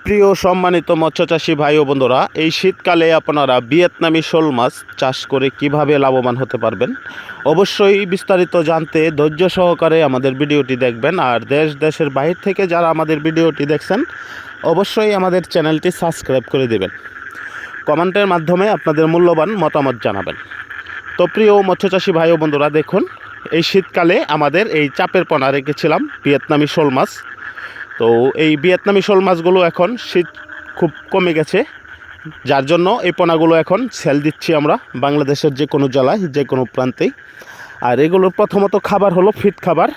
প্রিয় সম্মানিত মৎস্যচাষী ভাই ও বন্ধুরা, এই শীতকালে আপনারা ভিয়েতনামি শোল মাছ চাষ করে কিভাবে লাভবান হতে পারবেন, অবশ্যই বিস্তারিত জানতে ধৈর্য সহকারে আমাদের ভিডিওটি দেখবেন। আর দেশের বাইরে থেকে যারা আমাদের ভিডিওটি দেখছেন, অবশ্যই আমাদের চ্যানেলটি সাবস্ক্রাইব করে দেবেন। কমেন্টের মাধ্যমে আপনাদের মূল্যবান মতামত জানাবেন। তো প্রিয় মৎস্যচাষী ভাই ও বন্ধুরা, দেখুন এই শীতকালে আমাদের এই চাপের পোনা রেখেছিলাম ভিয়েতনামি শোল মাছ। তো এই ভিয়েতনামি শোল মাছগুলো এখন শীত খুব কমে গেছে, যার জন্য এই পোনাগুলো এখন সেল দিচ্ছি আমরা বাংলাদেশের যে কোনো জেলায়, যে কোনো প্রান্তেই। আর এগুলোর প্রথমত খাবার হলো ফিট খাবার,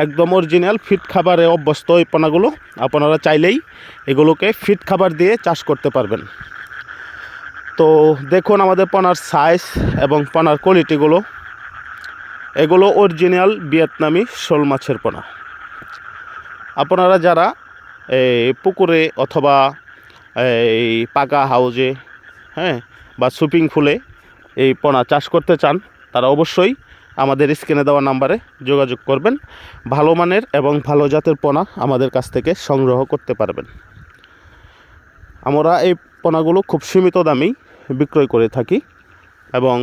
একদম অরিজিনাল ফিট খাবারে অভ্যস্ত এই পোনাগুলো। আপনারা চাইলেই এগুলোকে ফিট খাবার দিয়ে চাষ করতে পারবেন। তো দেখুন আমাদের পোনার সাইজ এবং পোনার কোয়ালিটিগুলো, এগুলো অরিজিনাল ভিয়েতনামি শোল মাছের পোনা। আপনারা যারা এই পুকুরে অথবা এই পাকা হাউজে বা সুইমিং পুলে এই পোনা চাষ করতে চান, তারা অবশ্যই আমাদের স্ক্রিনে দেওয়া নাম্বারে যোগাযোগ করবেন। ভালো মানের এবং ভালো জাতের পোনা আমাদের কাছ থেকে সংগ্রহ করতে পারবেন। আমরা এই পোনাগুলো খুব সীমিত দামেই বিক্রয় করে থাকি এবং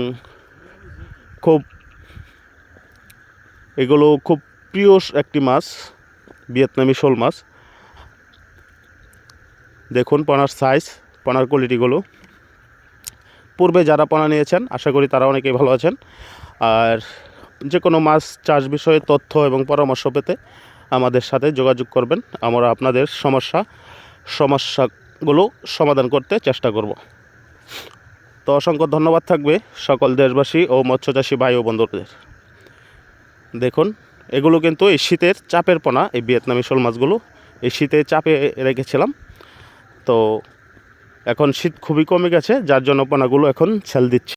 এগুলো খুব প্রিয় একটি মাছ, ভিয়েতনামি শোল মাছ। দেখুন পোনার সাইজ, পোনার কোয়ালিটিগুলো। পূর্বে যারা পোনা নিয়েছেন আশা করি তারা অনেকেই ভালো আছেন। আর যে কোনো মাছ চাষ বিষয়ে তথ্য এবং পরামর্শ পেতে আমাদের সাথে যোগাযোগ করবেন। আমরা আপনাদের সমস্যাগুলো সমাধান করতে চেষ্টা করব। তো অসংখ্য ধন্যবাদ থাকবে সকল দেশবাসী ও মৎস্যচাষী ভাই ও বন্ধুদের। দেখুন এগুলো কিন্তু এই শীতের চাপের পোনা, এই ভিয়েতনামি শোল মাছগুলো এই শীতে চাপে রেখেছিলাম। তো এখন শীত খুবই কমে গেছে, যার জন্য পোনাগুলো এখন ছেল দিচ্ছে।